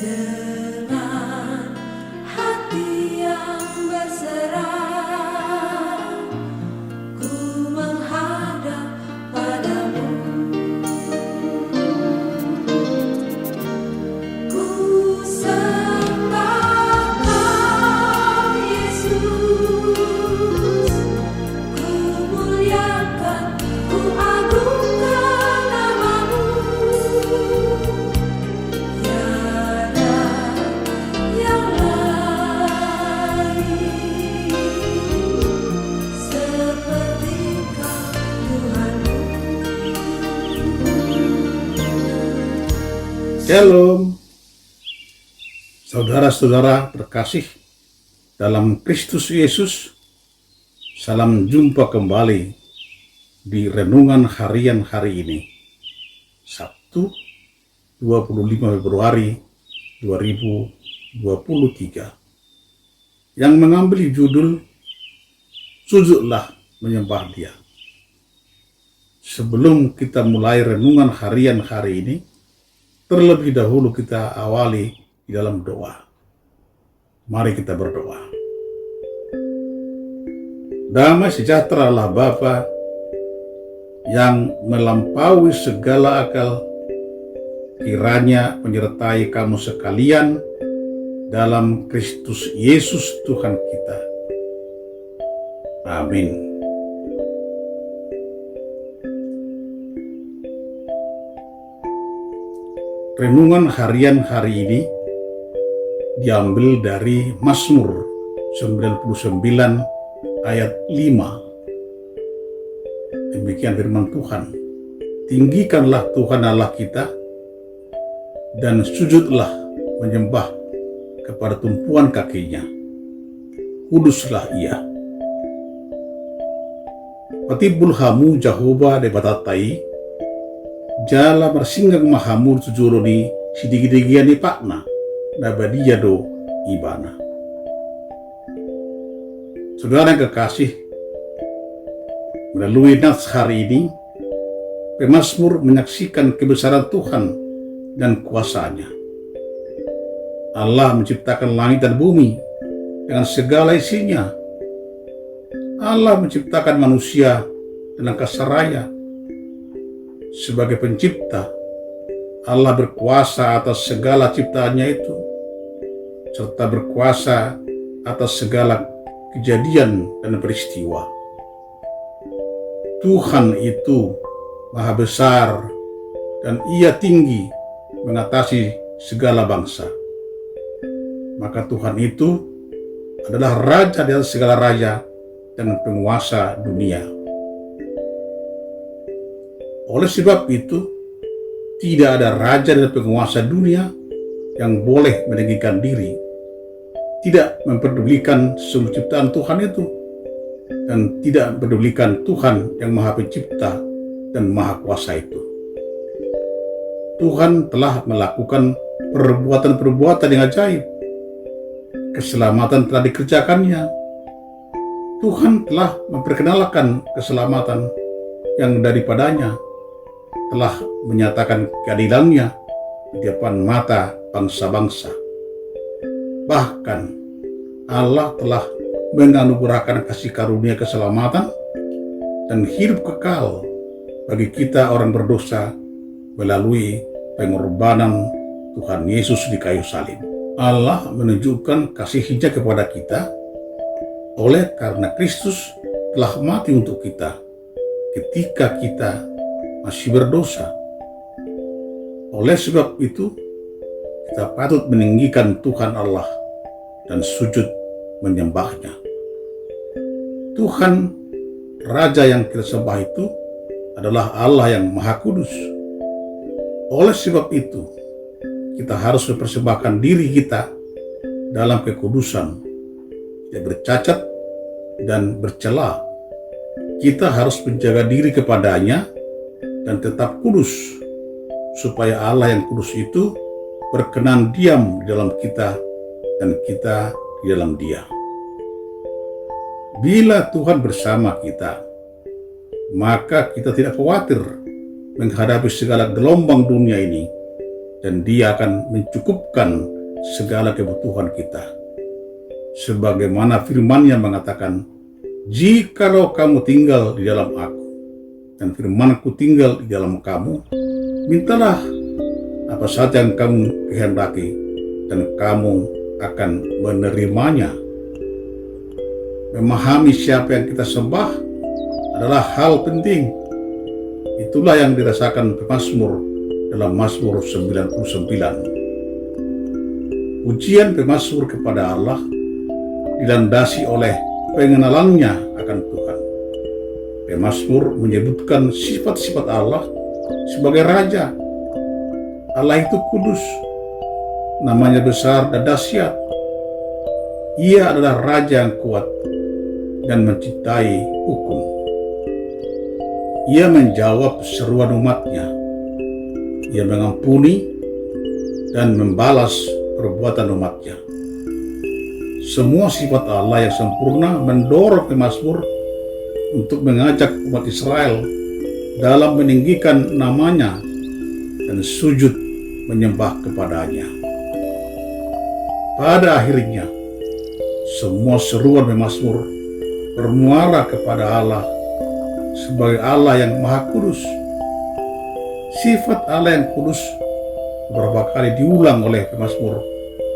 dengan hati yang berserah, ku menghadap padamu. Ku sembah Kau, Yesus, ku muliakan, ku agungkan nama-Mu. Tiada yang lain seperti Kau, Tuhanku. Shalom, saudara-saudara terkasih dalam Kristus Yesus. Salam jumpa kembali di renungan harian hari ini, Sabtu 25 Februari 2023, yang mengambil judul Sujudlah Menyembah Dia. Sebelum kita mulai renungan harian hari ini, terlebih dahulu kita awali di dalam doa. Mari kita berdoa. Damai sejahtera Allah Bapa yang melampaui segala akal, kiranya menyertai kamu sekalian dalam Kristus Yesus Tuhan kita. Amin. Renungan harian hari ini diambil dari Mazmur 99 ayat 5. Demikian firman Tuhan. Tinggikanlah Tuhan Allah kita dan sujudlah menyembah kepada tumpuan kakinya. Kuduslah Ia. Patibul hamu Jehovah de batatai jala mersinggang mahamur tujuroni sidigi-digian di pakna nabadia do ibana. Saudara yang kekasih, melalui nats hari ini pemazmur menyaksikan kebesaran Tuhan dan kuasa-Nya. Allah menciptakan langit dan bumi dengan segala isinya. Allah menciptakan manusia dengan kasar raya. Sebagai pencipta, Allah berkuasa atas segala ciptaannya itu, serta berkuasa atas segala kejadian dan peristiwa. Tuhan itu Maha Besar dan Ia tinggi mengatasi segala bangsa. Maka Tuhan itu adalah Raja di atas segala raja dan penguasa dunia. Oleh sebab itu, tidak ada raja dan penguasa dunia yang boleh meninggikan diri, tidak memperdulikan seluruh ciptaan Tuhan itu, dan tidak memperdulikan Tuhan yang Maha Pencipta dan Maha Kuasa itu. Tuhan telah melakukan perbuatan-perbuatan yang ajaib. Keselamatan telah dikerjakannya. Tuhan telah memperkenalkan keselamatan yang daripadanya telah menyatakan keadilannya di depan mata bangsa-bangsa. Bahkan Allah telah menganugerahkan kasih karunia keselamatan dan hidup kekal bagi kita orang berdosa melalui pengorbanan Tuhan Yesus di kayu salib. Allah menunjukkan kasih-Nya kepada kita oleh karena Kristus telah mati untuk kita ketika kita masih berdosa. Oleh sebab itu, kita patut meninggikan Tuhan Allah dan sujud menyembah-Nya. Tuhan, Raja yang kita sembah itu adalah Allah yang Maha Kudus. Oleh sebab itu, kita harus mempersembahkan diri kita dalam kekudusan, tidak bercacat dan bercela. Kita harus menjaga diri kepada-Nya dan tetap kudus, supaya Allah yang kudus itu berkenan diam di dalam kita dan kita di dalam Dia. Bila Tuhan bersama kita, maka kita tidak khawatir menghadapi segala gelombang dunia ini, dan Dia akan mencukupkan segala kebutuhan kita. Sebagaimana firman-Nya mengatakan, "Jikalau kamu tinggal di dalam Aku, dan firman-Ku tinggal di dalam kamu, mintalah apa saja yang kamu kehendaki, dan kamu akan menerimanya." Memahami siapa yang kita sembah adalah hal penting. Itulah yang dirasakan pemazmur dalam Mazmur 99. Pujian pemazmur kepada Allah dilandasi oleh pengenalannya akan Tuhan. Pemazmur menyebutkan sifat-sifat Allah sebagai Raja. Allah itu kudus, namanya besar dan dahsyat. Ia adalah Raja yang kuat dan mencintai hukum. Ia menjawab seruan umatnya. Ia mengampuni dan membalas perbuatan umatnya. Semua sifat Allah yang sempurna mendorong pemazmur untuk mengajak umat Israel dalam meninggikan namanya dan sujud menyembah kepadanya. Pada akhirnya, semua seruan pemazmur bermuara kepada Allah sebagai Allah yang Maha Kudus. Sifat Allah yang kudus beberapa kali diulang oleh pemazmur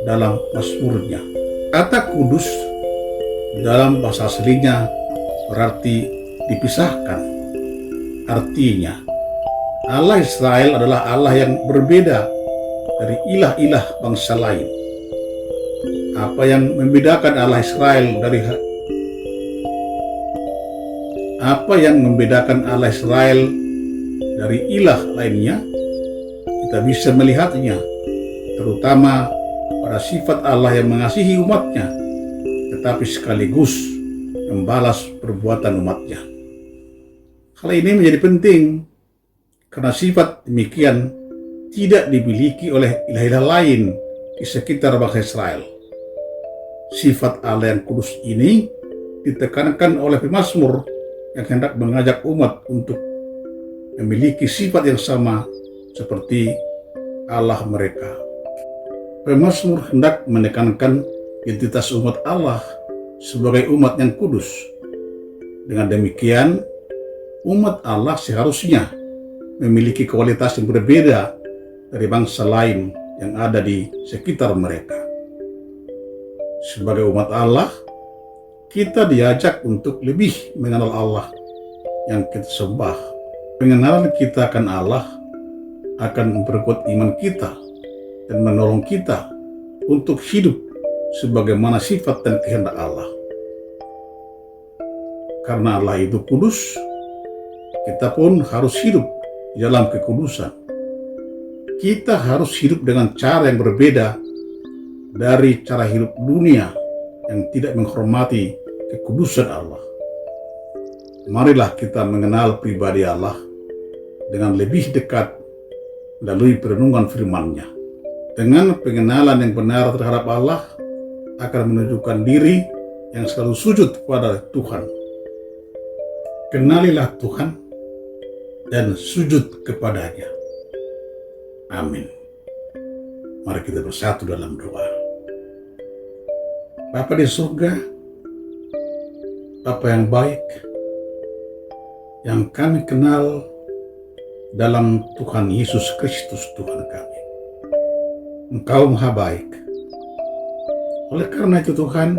dalam mazmurnya. Kata kudus dalam bahasa aslinya berarti dipisahkan. Artinya, Allah Israel adalah Allah yang berbeda dari ilah-ilah bangsa lain. Apa yang membedakan Allah Israel dari ilah lainnya, kita bisa melihatnya terutama pada sifat Allah yang mengasihi umatnya, tetapi sekaligus membalas perbuatan umatnya. Hal ini menjadi penting karena sifat demikian tidak dimiliki oleh ilah-ilah lain di sekitar bangsa Israel. Sifat Allah yang kudus ini ditekankan oleh pemazmur yang hendak mengajak umat untuk memiliki sifat yang sama seperti Allah mereka. Pemazmur hendak menekankan identitas umat Allah sebagai umat yang kudus. Dengan demikian, umat Allah seharusnya memiliki kualitas yang berbeda dari bangsa lain yang ada di sekitar mereka. Sebagai umat Allah, kita diajak untuk lebih mengenal Allah yang kita sembah. Pengenalan kita akan Allah akan memperkuat iman kita dan menolong kita untuk hidup sebagaimana sifat dan kehendak Allah. Karena Allah itu kudus, kita pun harus hidup di dalam kekudusan. Kita harus hidup dengan cara yang berbeda dari cara hidup dunia yang tidak menghormati kekudusan Allah. Marilah kita mengenal pribadi Allah dengan lebih dekat melalui perenungan firman-Nya. Dengan pengenalan yang benar terhadap Allah akan menunjukkan diri yang selalu sujud kepada Tuhan. Kenalilah Tuhan dan sujud kepadanya. Amin. Mari kita bersatu dalam doa. Bapa di surga, Bapa yang baik, yang kami kenal dalam Tuhan Yesus Kristus Tuhan kami. Engkau Maha Baik. Oleh karena itu Tuhan,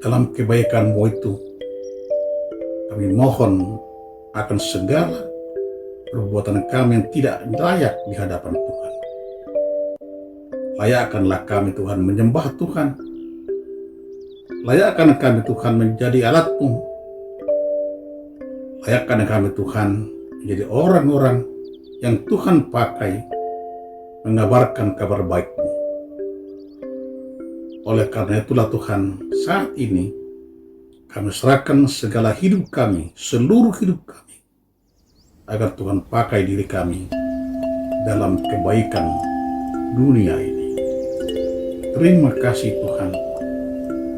dalam kebaikan-Mu itu, kami mohon akan segala perbuatan kami yang tidak layak di hadapan Tuhan. Layakkanlah kami Tuhan menyembah Tuhan. Layakkan kami Tuhan menjadi alat-Mu. Layakkan kami Tuhan menjadi orang-orang yang Tuhan pakai mengabarkan kabar baik-Mu. Oleh karena itulah Tuhan, saat ini kami serahkan segala hidup kami, seluruh hidup kami, agar Tuhan pakai diri kami dalam kebaikan dunia ini. Terima kasih Tuhan.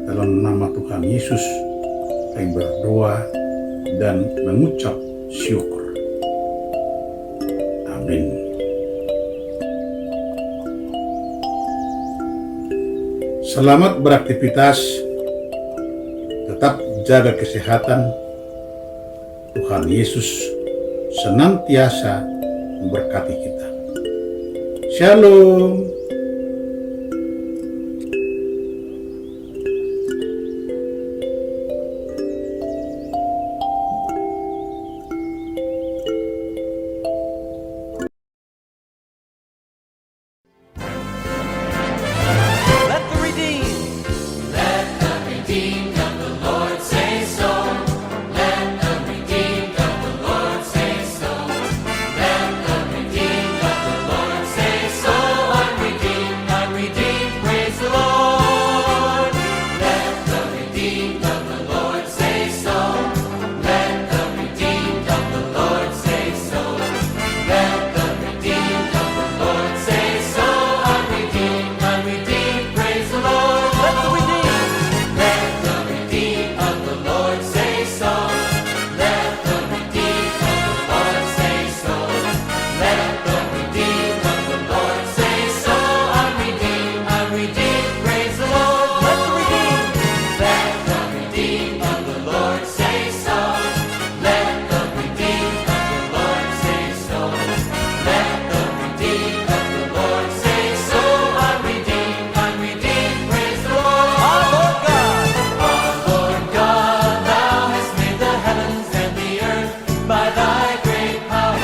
Dalam nama Tuhan Yesus, kami berdoa dan mengucap syukur. Amin. Selamat beraktivitas, tetap jaga kesehatan. Tuhan Yesus senantiasa memberkati kita. Shalom. Let the redeemed of the Lord say so. Let the redeemed of the Lord say so. Let the redeemed of the Lord say so. I'm redeemed, praise the Lord. Let the redeemed of the Lord say so. Let the redeemed of the Lord say so. Let the redeemed of the Lord say so. I'm redeemed, praise the Lord. Let the redeemed of the Lord say so. Let the redeemed of the Lord say so. Let the redeemed of the Lord say so. I'm redeemed, praise the Lord. Let the redeemed of the Lord say so. Let the redeemed of the Lord say so. Let the redeemed of the Lord say so. I'm redeemed, praise the Lord. Our Lord God, thou hast made the heavens and the earth by thy great power.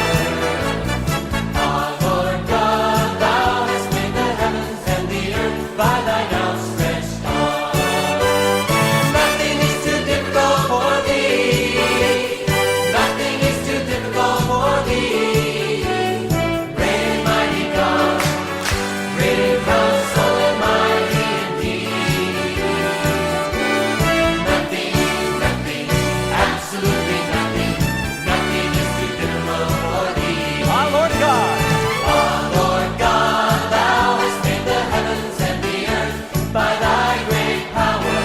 Our Lord God, thou hast made the heavens and the earth by thine outstretched arm. Nothing is too difficult for thee. Nothing is too difficult for thee. Great and mighty God, great in counsel and mighty indeed. Nothing, absolutely nothing is too difficult for thee. Our Lord God, thou hast made the heavens and the earth by thy great power.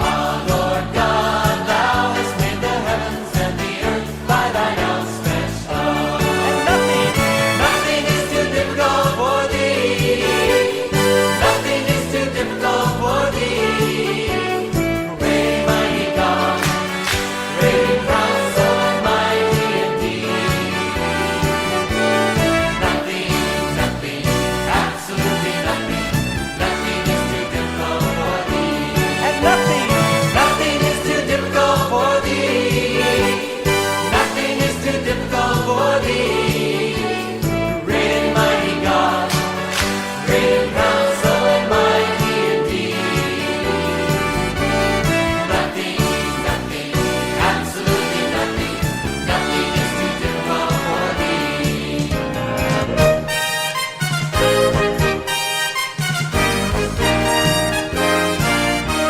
Our Lord God, thou hast made the heavens and the earth by thine outstretched arm. And nothing is too difficult for thee. Nothing is too difficult for thee. Great and mighty God, great in counsel and mighty indeed. Nothing, absolutely nothing is too difficult for thee. And nothing is too difficult for thee. Nothing is too difficult for thee. Great and mighty God, great in counsel and mighty indeed. Nothing, absolutely nothing is too difficult for thee.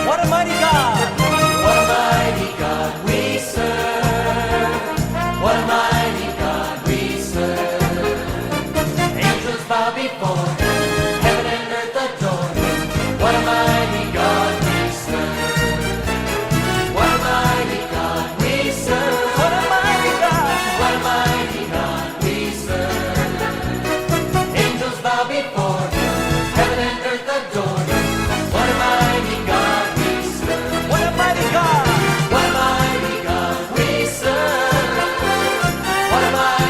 What a mighty God! What a mighty God we serve! What a mighty God we serve! Angels bow before Him, heaven and earth adore Him. What a mighty God we serve! What a mighty God we serve! What a mighty God! What a mighty God we serve! Angels bow before Him, heaven and earth adore Him. What a mighty God we serve! What a mighty God! What a mighty God we serve! What a mighty